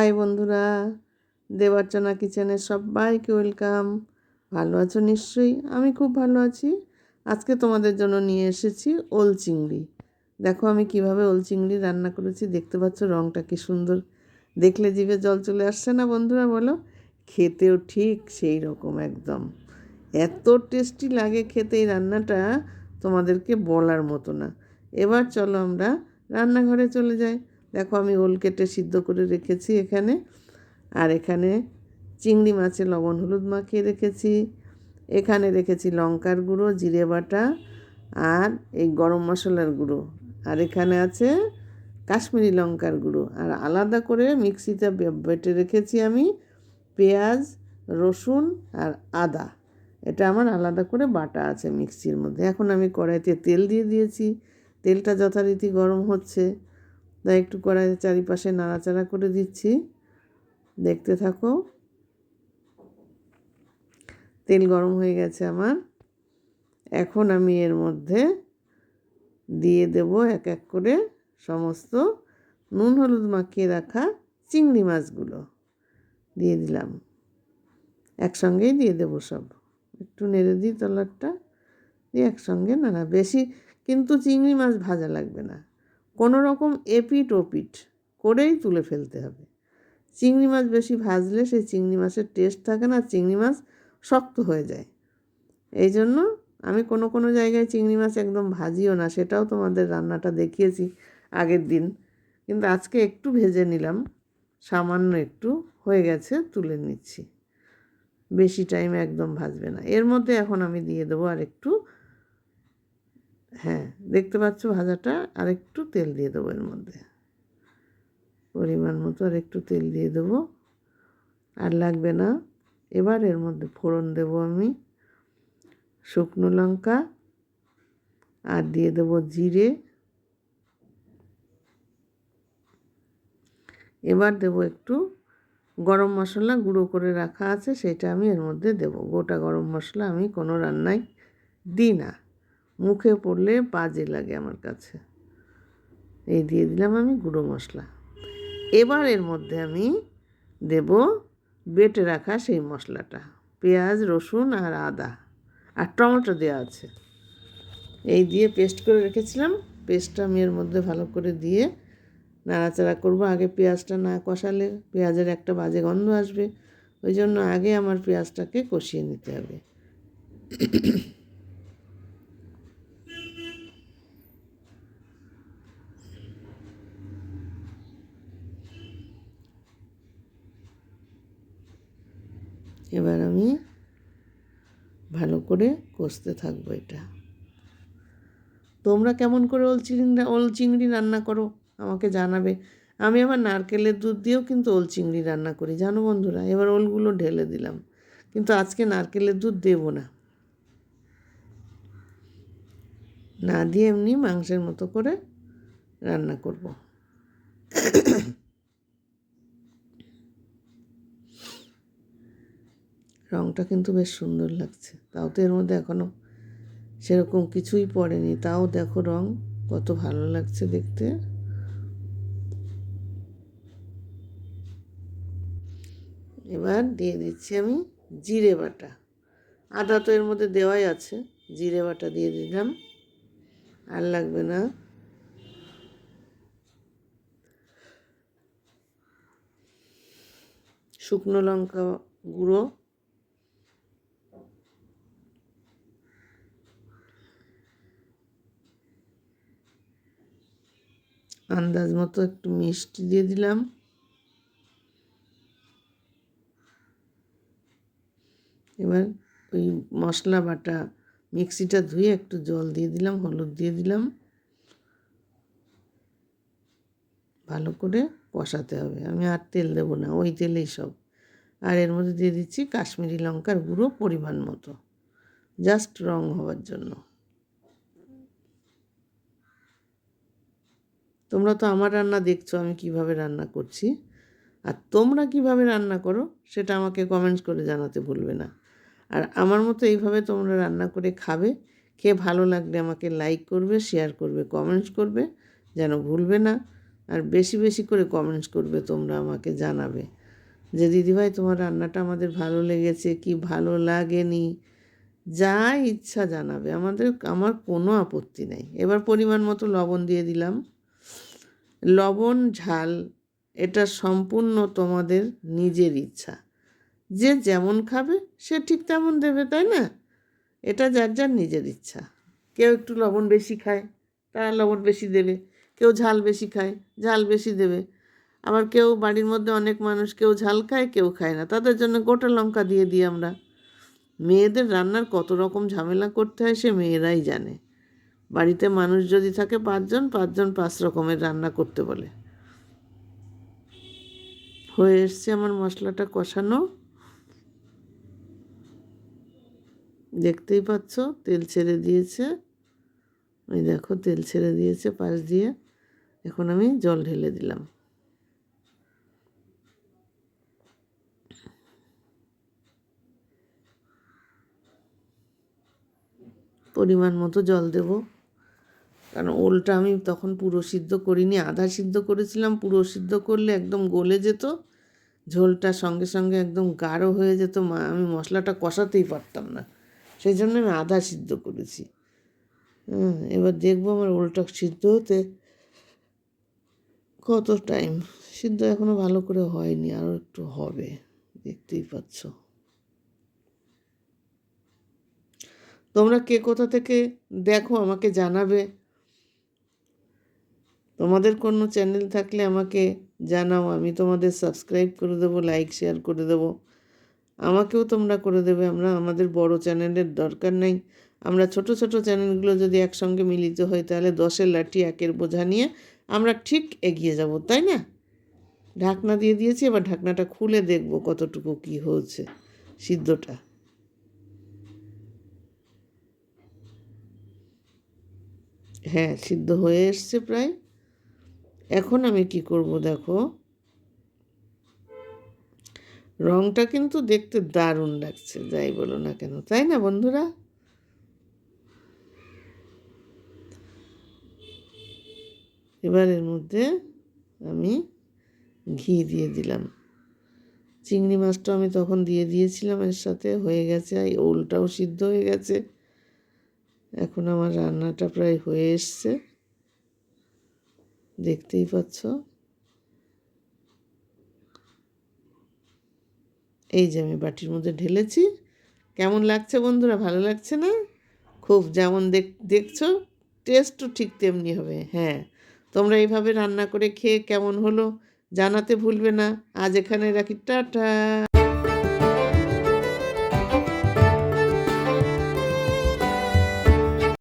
High বন্ধুরা, দেবার্চনা কিচেনে সবাইকে ওয়েলকাম। ভালো আছো নিশ্চয়ই? আমি খুব ভালো আছি। আজকে তোমাদের জন্য নিয়ে এসেছি ওল চিংড়ি। দেখো আমি কিভাবে ওল চিংড়ি রান্না করেছি। দেখতে পাচ্ছ রঙটা কি সুন্দর, দেখলে জিভে জল চলে আসছে না বন্ধুরা? বলো, খেতেও ঠিক সেই রকম একদম এত টেস্টি লাগে খেতে এই রান্নাটা, তোমাদেরকে বলার মতো না। এবার চলো আমরা রান্নাঘরে চলে যাই। দেখো আমি ওল কেটে সিদ্ধ করে রেখেছি এখানে, আর এখানে চিংড়ি মাছে লবণ হলুদ মাখিয়ে রেখেছি। এখানে রেখেছি লঙ্কার গুঁড়ো, জিরে বাটা আর এই গরম মশলার গুঁড়ো, আর এখানে আছে কাশ্মীরি লঙ্কার গুঁড়ো। আর আলাদা করে মিক্সিতে বেটে রেখেছি আমি পেঁয়াজ, রসুন আর আদা। এটা আমার আলাদা করে বাটা আছে মিক্সির মধ্যে। এখন আমি কড়াইতে তেল দিয়ে দিয়েছি। তেলটা যথারীতি গরম হচ্ছে, তাই একটু কড়াইয়ের চারিপাশে নাড়াচাড়া করে দিচ্ছি। দেখতে থাকো। তেল গরম হয়ে গেছে আমার। এখন আমি এর মধ্যে দিয়ে দেব এক এক করে সমস্ত নুন হলুদ মাখিয়ে রাখা চিংড়ি মাছগুলো দিয়ে দিলাম। একসঙ্গেই দিয়ে দেবো সব। একটু নেড়ে দিই তলারটা দিয়ে একসঙ্গে নাড়া। বেশি কিন্তু চিংড়ি মাছ ভাজা লাগবে না, কোনো রকম এপিট ওপিট করেই তুলে ফেলতে হবে। চিংড়ি মাছ বেশি ভাজলে সেই চিংড়ি মাছের টেস্ট থাকে না, চিংড়ি মাছ শক্ত হয়ে যায়। এই জন্য আমি কোনো কোনো জায়গায় চিংড়ি মাছ একদম ভাজিও না, সেটাও তোমাদের রান্নাটা দেখিয়েছি আগের দিন। কিন্তু আজকে একটু ভেজে নিলাম, সামান্য একটু হয়ে গেছে, তুলে নিচ্ছি। বেশি টাইম একদম ভাজবে না। এর মধ্যে এখন আমি দিয়ে দেবো আর একটু, হ্যাঁ দেখতে পাচ্ছ ভাজাটা, আর একটু তেল দিয়ে দেবো এর মধ্যে, পরিমাণ মতো আর একটু তেল দিয়ে দেবো, আর লাগবে না। এবার এর মধ্যে ফোড়ন দেবো আমি শুকনো লঙ্কা, আর দিয়ে দেবো জিরে। এবার দেবো একটু গরম মশলা গুঁড়ো করে রাখা আছে, সেটা আমি এর মধ্যে দেবো। গোটা গরম মশলা আমি কোনো রান্নায় দিই না, মুখে পড়লে বাজে লাগে আমার কাছে। এই দিয়ে দিলাম আমি গুঁড়ো মশলা। এবার এর মধ্যে আমি দেব বেটে রাখা সেই মশলাটা, পেঁয়াজ রসুন আর আদা, আর টমেটো দেওয়া আছে। এই দিয়ে পেস্ট করে রেখেছিলাম, পেস্টটা আমি এর মধ্যে ভালো করে দিয়ে নাড়াচাড়া করবো। আগে পেঁয়াজটা না কষালে পেঁয়াজের একটা বাজে গন্ধ আসবে, ওই জন্য আগে আমার পেঁয়াজটাকে কষিয়ে নিতে হবে। এবার আমি ভালো করে কষতে থাকবো এটা। তোমরা কেমন করে ওল চিংড়ি রান্না করো আমাকে জানাবে। আমি আবার নারকেলের দুধ দিয়েও কিন্তু ওল চিংড়ি রান্না করি, জানো বন্ধুরা। এবার ওলগুলো ঢেলে দিলাম, কিন্তু আজকে নারকেলের দুধ দেবো না, না দিয়ে এমনি মাংসের মতো করে রান্না করব। রঙটা কিন্তু বেশ সুন্দর লাগছে, তাও তো এর মধ্যে এখনও সেরকম কিছুই পড়েনি, তাও দেখো রং কত ভালো লাগছে দেখতে। এবার দিয়ে দিচ্ছি আমি জিরে বাটা। আদা তো এর মধ্যে দেওয়াই আছে, জিরে বাটা দিয়ে দিলাম, আর লাগবে না। শুকনো লঙ্কা গুঁড়ো, আন্দাজ মতো একটু মিষ্টি দিয়ে দিলাম। এবার ওই মশলা বাটা মিক্সিটা ধুয়ে একটু জল দিয়ে দিলাম, হলুদ দিয়ে দিলাম, ভালো করে কষাতে হবে। আমি আর তেল দেবো না, ওই তেলেই সব। আর এর মধ্যে দিয়ে দিচ্ছি কাশ্মীরি লঙ্কার গুঁড়ো পরিমাণ মতো, জাস্ট রং হওয়ার জন্য। তোমরা তো আমার রান্না দেখছো আমি কিভাবে রান্না করছি, আর তোমরা কিভাবে রান্না করো সেটা আমাকে কমেন্টস করে জানাতে ভুলবে না। আর আমার মতো এইভাবে তোমরা রান্না করে খাবে, খেয়ে ভালো লাগলে আমাকে লাইক করবে, শেয়ার করবে, কমেন্টস করবে, যেন ভুলবে না। আর বেশি বেশি করে কমেন্টস করবে, তোমরা আমাকে জানাবে যে দিদিভাই তোমার রান্নাটা আমাদের ভালো লেগেছে কি ভালো লাগেনি, যা ইচ্ছা জানাবে, আমার কোনো আপত্তি নেই। এবার পরিমাণ মতো লবণ দিয়ে দিলাম। লবণ ঝাল এটা সম্পূর্ণ তোমাদের নিজের ইচ্ছা, যে যেমন খাবে সে ঠিক তেমন দেবে, তাই না? এটা যার যার নিজের ইচ্ছা। কেউ একটু লবণ বেশি খায়, তারা লবণ বেশি দেবে। কেউ ঝাল বেশি খায়, ঝাল বেশি দেবে। আবার কেউ বাড়ির মধ্যে অনেক মানুষ, কেউ ঝাল খায় কেউ খায় না, তাদের জন্য গোটা লঙ্কা দিয়ে দিই আমরা। মেয়েদের রান্নার কত রকম ঝামেলা করতে হয় সে মেয়েরাই জানে। বাড়িতে মানুষ যদি থাকে 5 জন, 5 জন 5 রকমের রান্না করতে বলে। হয়ে এসছে আমার মশলাটা কষানো, দেখতেই পাচ্ছ তেল ছেড়ে দিয়েছে। ওই দেখো তেল ছেড়ে দিয়েছে পাশ দিয়ে। এখন আমি জল ঢেলে দিলাম। পরিমাণ মতো জল দেব, কারণ ওলটা আমি তখন পুরো সিদ্ধ করিনি, আধা সিদ্ধ করেছিলাম। পুরো সিদ্ধ করলে একদম গলে যেত, ঝোলটা সঙ্গে সঙ্গে একদম গাঢ় হয়ে যেত, আমি মশলাটা কষাতেই পারতাম না। সেই জন্য আমি আধা সিদ্ধ করেছি। এবার দেখবো আমার ওলটা সিদ্ধ হতে কত টাইম। সিদ্ধ এখনও ভালো করে হয়নি, আরও একটু হবে, দেখতেই পাচ্ছ। তোমরা কে কোথা থেকে দেখো আমাকে জানাবে। তোমাদের কোনো চ্যানেল থাকলে আমাকে জানাও, আমি তোমাদের সাবস্ক্রাইব করে দেবো, লাইক শেয়ার করে দেবো। আমাকেও তোমরা করে দেবে। আমাদের বড় চ্যানেলের দরকার নেই। আমরা ছোট ছোট চ্যানেলগুলো যদি একসঙ্গে মিলিত হই তাহলে 10-এর লাঠি 1-এর বোঝা নিয়ে আমরা ঠিক এগিয়ে যাব, তাই না? ঢাকনা দিয়ে দিয়েছি, এবার ঢাকনাটা খুলে দেখব কতটুকু কি হয়েছে সিদ্ধটা। হ্যাঁ, সিদ্ধ হয়ে এসছে প্রায়। এখন আমি কি করব দেখো, রঙটা কিন্তু দেখতে দারুণ লাগছে, যাই বলো না কেন, তাই না বন্ধুরা? এবার এর মধ্যে আমি ঘি দিয়ে দিলাম। চিংড়ি মাছটা আমি তখন দিয়ে দিয়েছিলাম এর সাথে, হয়ে গেছে। এই ওলটাও সিদ্ধ হয়ে গেছে। এখন আমার রান্নাটা প্রায় হয়ে এসছে, দেখতেই পাচ্ছ। এই যে আমি বাটির মধ্যে ঢেলেছি। কেমন লাগছে বন্ধুরা? ভালো লাগছে না? খুব যেমন দেখছো টেস্টও ঠিক তেমনি হবে। হ্যাঁ, তোমরা এইভাবে রান্না করে খেয়ে কেমন হলো জানাতে ভুলবে না। আজ এখানে রাখি, টাটা।